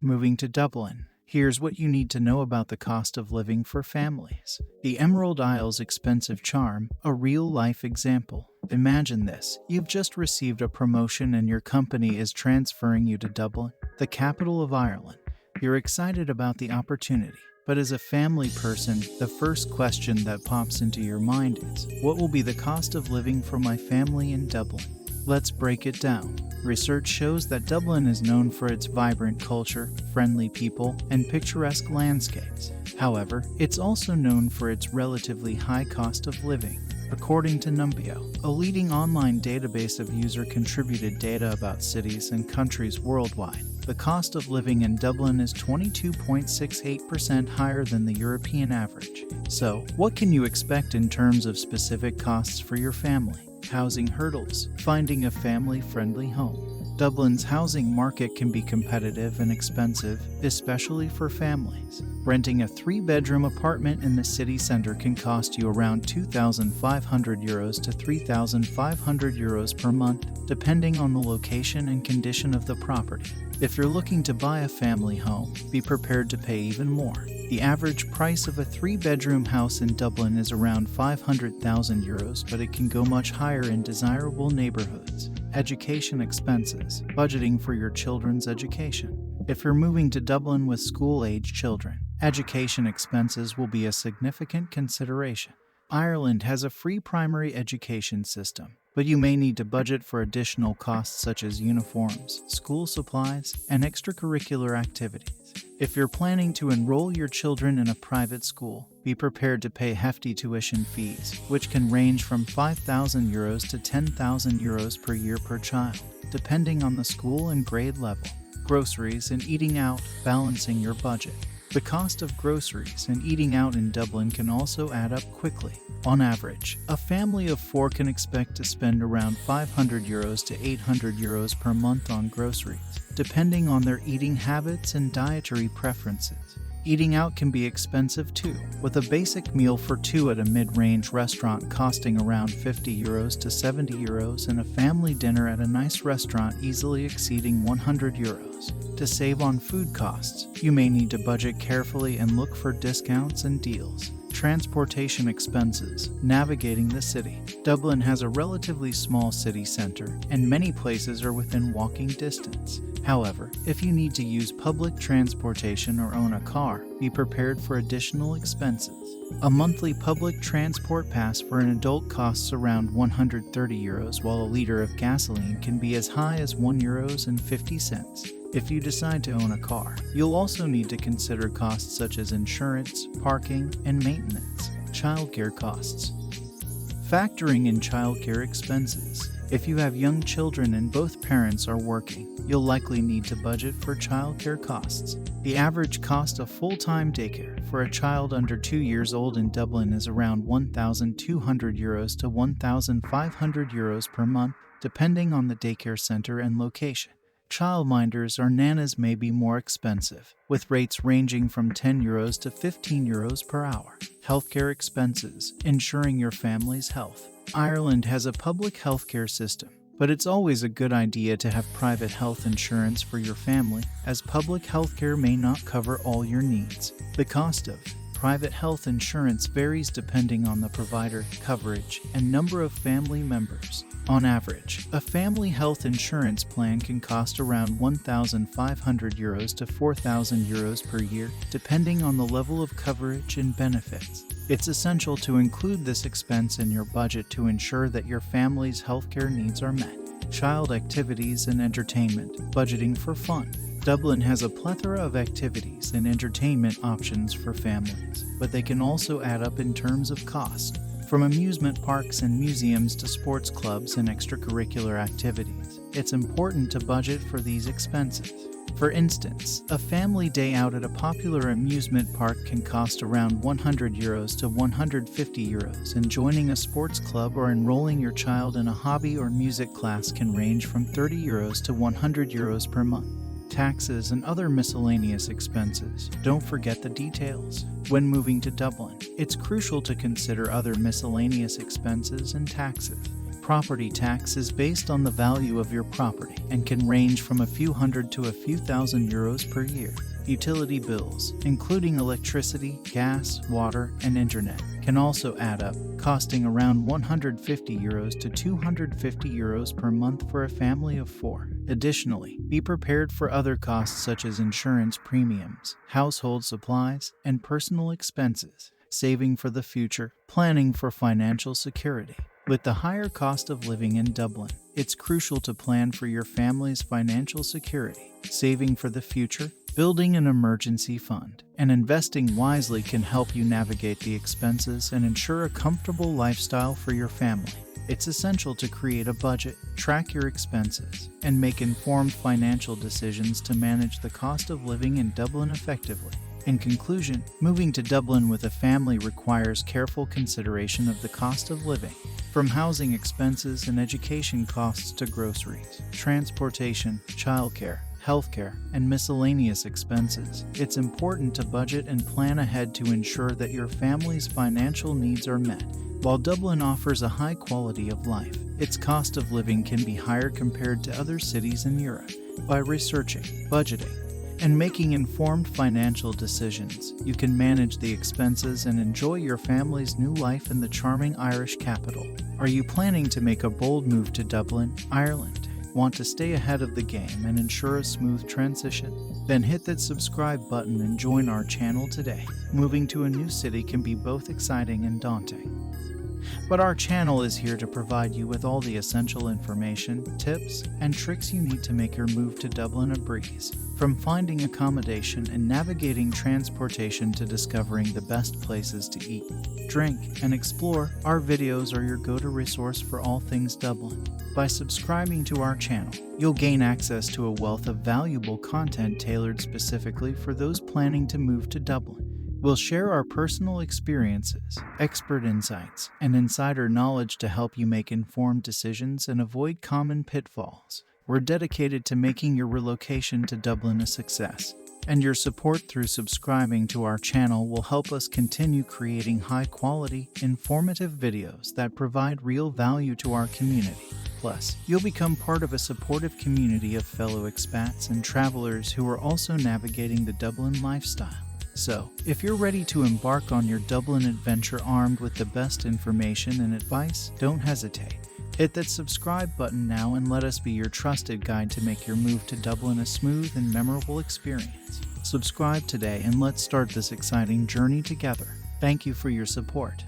Moving to Dublin. Here's what you need to know about the cost of living for families. The Emerald Isle's expensive charm, a real-life example. Imagine this. You've just received a promotion and your company is transferring you to Dublin, the capital of Ireland. You're excited about the opportunity. But as a family person, the first question that pops into your mind is, what will be the cost of living for my family in Dublin? Let's break it down. Research shows that Dublin is known for its vibrant culture, friendly people, and picturesque landscapes. However, it's also known for its relatively high cost of living. According to Numbeo, a leading online database of user-contributed data about cities and countries worldwide, the cost of living in Dublin is 22.68% higher than the European average. So, what can you expect in terms of specific costs for your family? Housing hurdles. Finding a family-friendly home. Dublin's housing market can be competitive and expensive, especially for families. Renting a 3-bedroom apartment in the city center can cost you around €2,500 to €3,500 per month, depending on the location and condition of the property. If you're looking to buy a family home, be prepared to pay even more. The average price of a 3-bedroom house in Dublin is around €500,000, but it can go much higher in desirable neighborhoods. Education expenses. Budgeting for your children's education. If you're moving to Dublin with school-age children, education expenses will be a significant consideration. Ireland has a free primary education system, but you may need to budget for additional costs such as uniforms, school supplies, and extracurricular activities. If you're planning to enroll your children in a private school, be prepared to pay hefty tuition fees, which can range from €5,000 to €10,000 per year per child, depending on the school and grade level. Groceries and eating out, balancing your budget. The cost of groceries and eating out in Dublin can also add up quickly. On average, a family of 4 can expect to spend around €500 to €800 per month on groceries, depending on their eating habits and dietary preferences. Eating out can be expensive too, with a basic meal for 2 at a mid-range restaurant costing around €50 to €70 and a family dinner at a nice restaurant easily exceeding €100. To save on food costs, you may need to budget carefully and look for discounts and deals. Transportation expenses. Navigating the city. Dublin has a relatively small city center, and many places are within walking distance. However, if you need to use public transportation or own a car, be prepared for additional expenses. A monthly public transport pass for an adult costs around €130, while a liter of gasoline can be as high as €1.50. If you decide to own a car, you'll also need to consider costs such as insurance, parking, and maintenance. Childcare costs. Factoring in childcare expenses. If you have young children and both parents are working, you'll likely need to budget for childcare costs. The average cost of full-time daycare for a child under 2 years old in Dublin is around €1,200 to €1,500 per month, depending on the daycare center and location. Childminders or nanas may be more expensive, with rates ranging from €10 to €15 per hour. Healthcare expenses. Ensuring your family's health. Ireland has a public healthcare system, but it's always a good idea to have private health insurance for your family, as public healthcare may not cover all your needs. The cost of private health insurance varies depending on the provider, coverage, and number of family members. On average, a family health insurance plan can cost around €1,500 to €4,000 per year, depending on the level of coverage and benefits. It's essential to include this expense in your budget to ensure that your family's healthcare needs are met. Child activities and entertainment. Budgeting for fun. Dublin has a plethora of activities and entertainment options for families, but they can also add up in terms of cost. From amusement parks and museums to sports clubs and extracurricular activities, it's important to budget for these expenses. For instance, a family day out at a popular amusement park can cost around €100 to €150, and joining a sports club or enrolling your child in a hobby or music class can range from €30 to €100 per month. Taxes and other miscellaneous expenses. Don't forget the details. When moving to Dublin, it's crucial to consider other miscellaneous expenses and taxes. Property tax is based on the value of your property and can range from a few hundred to a few thousand euros per year. Utility bills, including electricity, gas, water, and internet, can also add up, costing around 150 euros to 250 euros per month for a family of 4. Additionally, be prepared for other costs such as insurance premiums, household supplies, and personal expenses. Saving for the future, planning for financial security. With the higher cost of living in Dublin, it's crucial to plan for your family's financial security. Saving for the future, building an emergency fund, and investing wisely can help you navigate the expenses and ensure a comfortable lifestyle for your family. It's essential to create a budget, track your expenses, and make informed financial decisions to manage the cost of living in Dublin effectively. In conclusion, moving to Dublin with a family requires careful consideration of the cost of living. From housing expenses and education costs to groceries, transportation, childcare, healthcare, and miscellaneous expenses, it's important to budget and plan ahead to ensure that your family's financial needs are met. While Dublin offers a high quality of life, its cost of living can be higher compared to other cities in Europe. By researching, budgeting, and making informed financial decisions, you can manage the expenses and enjoy your family's new life in the charming Irish capital. Are you planning to make a bold move to Dublin, Ireland? Want to stay ahead of the game and ensure a smooth transition? Then hit that subscribe button and join our channel today. Moving to a new city can be both exciting and daunting. But our channel is here to provide you with all the essential information, tips, and tricks you need to make your move to Dublin a breeze. From finding accommodation and navigating transportation to discovering the best places to eat, drink, and explore, our videos are your go-to resource for all things Dublin. By subscribing to our channel, you'll gain access to a wealth of valuable content tailored specifically for those planning to move to Dublin. We'll share our personal experiences, expert insights, and insider knowledge to help you make informed decisions and avoid common pitfalls. We're dedicated to making your relocation to Dublin a success, and your support through subscribing to our channel will help us continue creating high-quality, informative videos that provide real value to our community. Plus, you'll become part of a supportive community of fellow expats and travelers who are also navigating the Dublin lifestyle. So, if you're ready to embark on your Dublin adventure armed with the best information and advice, don't hesitate. Hit that subscribe button now and let us be your trusted guide to make your move to Dublin a smooth and memorable experience. Subscribe today and let's start this exciting journey together. Thank you for your support.